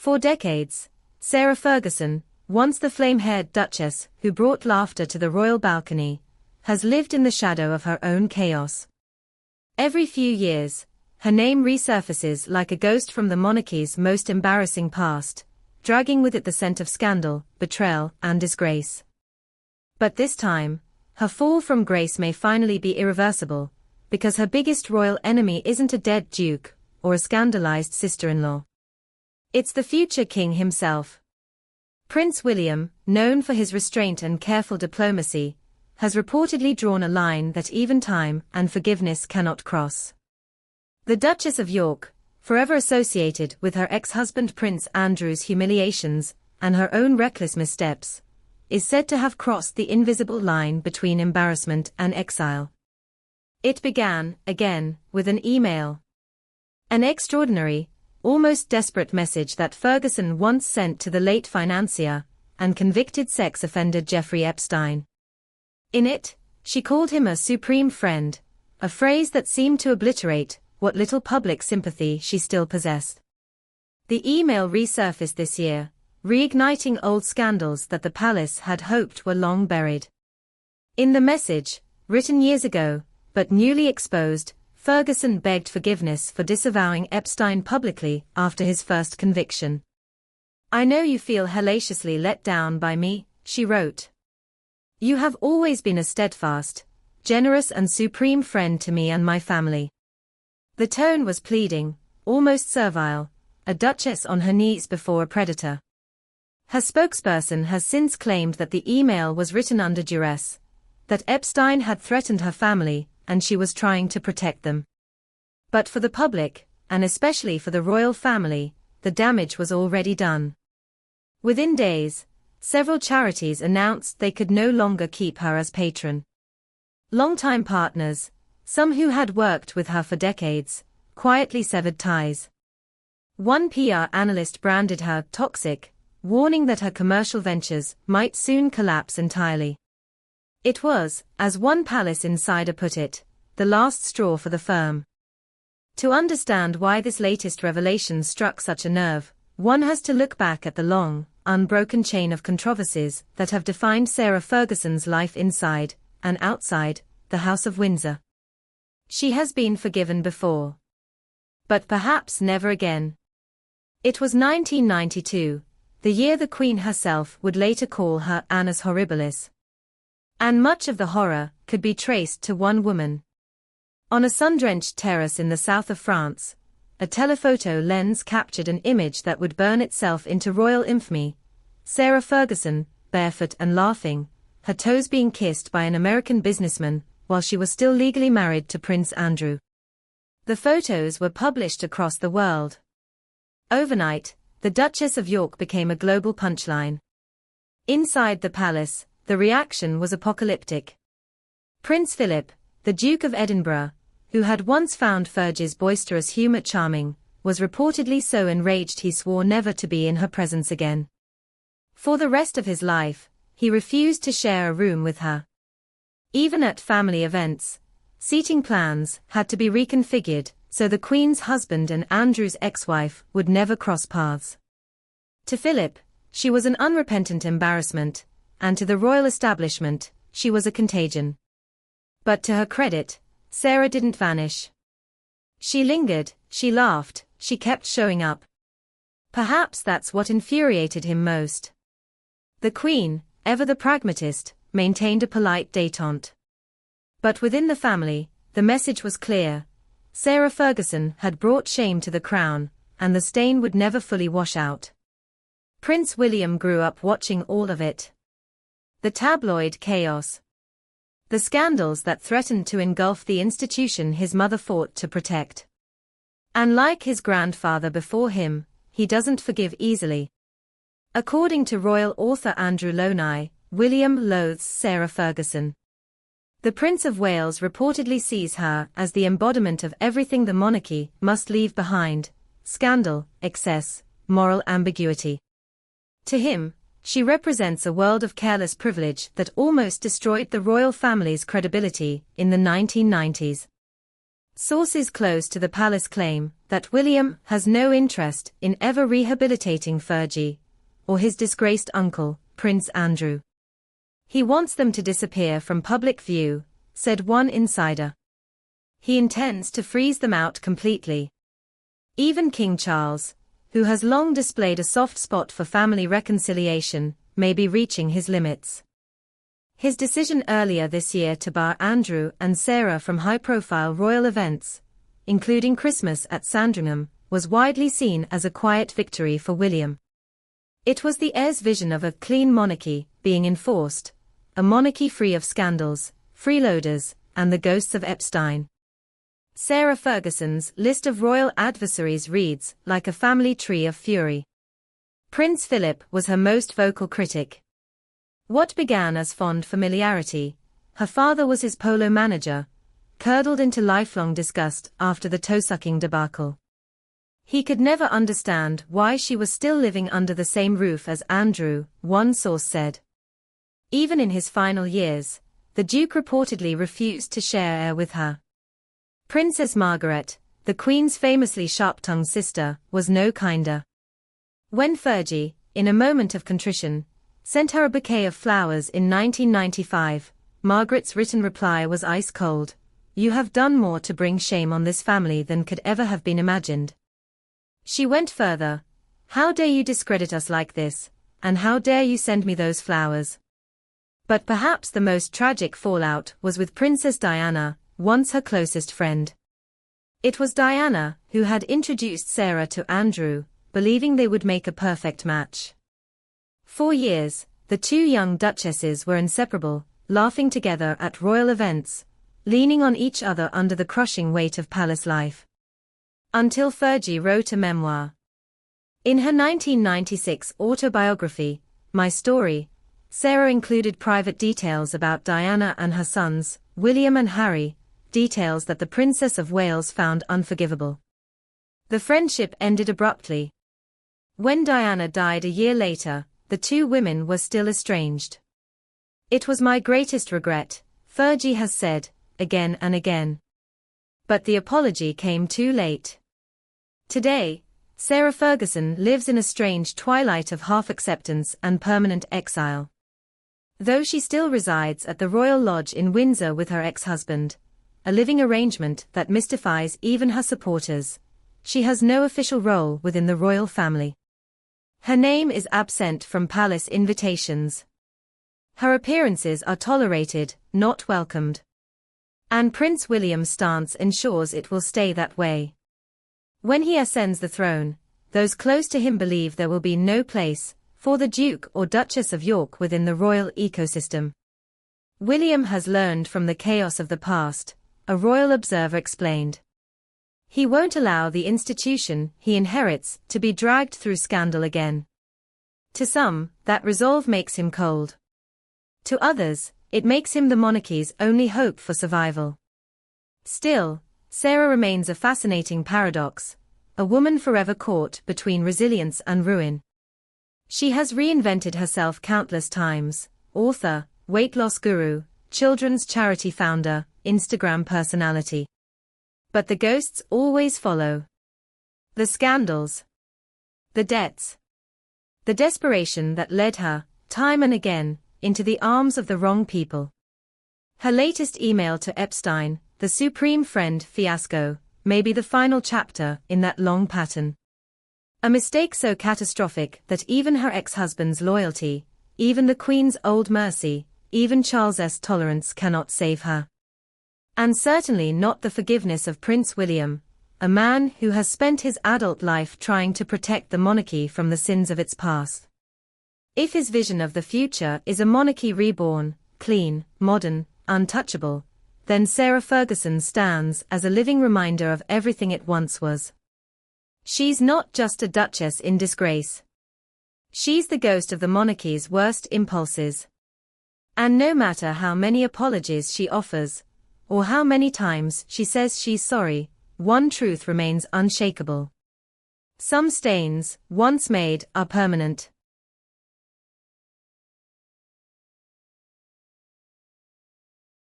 For decades, Sarah Ferguson, once the flame-haired Duchess who brought laughter to the royal balcony, has lived in the shadow of her own chaos. Every few years, her name resurfaces like a ghost from the monarchy's most embarrassing past, dragging with it the scent of scandal, betrayal, and disgrace. But this time, her fall from grace may finally be irreversible, because her biggest royal enemy isn't a dead duke or a scandalized sister-in-law. It's the future king himself. Prince William, known for his restraint and careful diplomacy, has reportedly drawn a line that even time and forgiveness cannot cross. The Duchess of York, forever associated with her ex-husband Prince Andrew's humiliations and her own reckless missteps, is said to have crossed the invisible line between embarrassment and exile. It began, again, with an email. An extraordinary, almost desperate message that Ferguson once sent to the late financier and convicted sex offender Jeffrey Epstein. In it, she called him a supreme friend, a phrase that seemed to obliterate what little public sympathy she still possessed. The email resurfaced this year, reigniting old scandals that the palace had hoped were long buried. In the message, written years ago, but newly exposed, Ferguson begged forgiveness for disavowing Epstein publicly after his first conviction. "I know you feel hellaciously let down by me," she wrote. "You have always been a steadfast, generous and supreme friend to me and my family." The tone was pleading, almost servile, a duchess on her knees before a predator. Her spokesperson has since claimed that the email was written under duress, that Epstein had threatened her family, and she was trying to protect them. But for the public, and especially for the royal family, the damage was already done. Within days, several charities announced they could no longer keep her as patron. Longtime partners, some who had worked with her for decades, quietly severed ties. One PR analyst branded her toxic, warning that her commercial ventures might soon collapse entirely. It was, as one palace insider put it, the last straw for the firm. To understand why this latest revelation struck such a nerve, one has to look back at the long, unbroken chain of controversies that have defined Sarah Ferguson's life inside and outside the House of Windsor. She has been forgiven before. But perhaps never again. It was 1992, the year the Queen herself would later call her annus horribilis. And much of the horror could be traced to one woman. On a sun-drenched terrace in the south of France, a telephoto lens captured an image that would burn itself into royal infamy. Sarah Ferguson, barefoot and laughing, her toes being kissed by an American businessman, while she was still legally married to Prince Andrew. The photos were published across the world. Overnight, the Duchess of York became a global punchline. Inside the palace, the reaction was apocalyptic. Prince Philip, the Duke of Edinburgh, who had once found Fergie's boisterous humor charming, was reportedly so enraged he swore never to be in her presence again. For the rest of his life, he refused to share a room with her. Even at family events, seating plans had to be reconfigured so the Queen's husband and Andrew's ex-wife would never cross paths. To Philip, she was an unrepentant embarrassment, and to the royal establishment, she was a contagion. But to her credit, Sarah didn't vanish. She lingered, she laughed, she kept showing up. Perhaps that's what infuriated him most. The Queen, ever the pragmatist, maintained a polite détente. But within the family, the message was clear. Sarah Ferguson had brought shame to the crown, and the stain would never fully wash out. Prince William grew up watching all of it. The tabloid chaos. The scandals that threatened to engulf the institution his mother fought to protect. And like his grandfather before him, he doesn't forgive easily. According to royal author Andrew Loney, William loathes Sarah Ferguson. The Prince of Wales reportedly sees her as the embodiment of everything the monarchy must leave behind: scandal, excess, moral ambiguity. To him, she represents a world of careless privilege that almost destroyed the royal family's credibility in the 1990s. Sources close to the palace claim, that William has no interest in ever rehabilitating Fergie or his disgraced uncle, Prince Andrew. He wants them to disappear from public view, said one insider. He intends to freeze them out completely. Even King Charles, who has long displayed a soft spot for family reconciliation, may be reaching his limits. His decision earlier this year to bar Andrew and Sarah from high-profile royal events, including Christmas at Sandringham, was widely seen as a quiet victory for William. It was the heir's vision of a clean monarchy being enforced, a monarchy free of scandals, freeloaders, and the ghosts of Epstein. Sarah Ferguson's list of royal adversaries reads like a family tree of fury. Prince Philip was her most vocal critic. What began as fond familiarity, her father was his polo manager, curdled into lifelong disgust after the toe-sucking debacle. He could never understand why she was still living under the same roof as Andrew, one source said. Even in his final years, the Duke reportedly refused to share air with her. Princess Margaret, the Queen's famously sharp-tongued sister, was no kinder. When Fergie, in a moment of contrition, sent her a bouquet of flowers in 1995, Margaret's written reply was ice-cold. "You have done more to bring shame on this family than could ever have been imagined." She went further. "How dare you discredit us like this, and how dare you send me those flowers?" But perhaps the most tragic fallout was with Princess Diana, once her closest friend. It was Diana who had introduced Sarah to Andrew, believing they would make a perfect match. For years, the two young duchesses were inseparable, laughing together at royal events, leaning on each other under the crushing weight of palace life. Until Fergie wrote a memoir. In her 1996 autobiography, My Story, Sarah included private details about Diana and her sons, William and Harry, details that the Princess of Wales found unforgivable. The friendship ended abruptly. When Diana died a year later, the two women were still estranged. "It was my greatest regret," Fergie has said, again and again. But the apology came too late. Today, Sarah Ferguson lives in a strange twilight of half-acceptance and permanent exile. Though she still resides at the Royal Lodge in Windsor with her ex-husband, a living arrangement that mystifies even her supporters, she has no official role within the royal family. Her name is absent from palace invitations. Her appearances are tolerated, not welcomed. And Prince William's stance ensures it will stay that way. When he ascends the throne, those close to him believe there will be no place for the Duke or Duchess of York within the royal ecosystem. William has learned from the chaos of the past, a royal observer explained. He won't allow the institution he inherits to be dragged through scandal again. To some, that resolve makes him cold. To others, it makes him the monarchy's only hope for survival. Still, Sarah remains a fascinating paradox, a woman forever caught between resilience and ruin. She has reinvented herself countless times: author, weight loss guru, children's charity founder, Instagram personality. But the ghosts always follow. The scandals. The debts. The desperation that led her, time and again, into the arms of the wrong people. Her latest email to Epstein, the supreme friend fiasco, may be the final chapter in that long pattern. A mistake so catastrophic that even her ex-husband's loyalty, even the Queen's old mercy, even Charles's tolerance cannot save her. And certainly not the forgiveness of Prince William, a man who has spent his adult life trying to protect the monarchy from the sins of its past. If his vision of the future is a monarchy reborn, clean, modern, untouchable, then Sarah Ferguson stands as a living reminder of everything it once was. She's not just a duchess in disgrace. She's the ghost of the monarchy's worst impulses. And no matter how many apologies she offers, or how many times she says she's sorry, one truth remains unshakable. Some stains, once made, are permanent.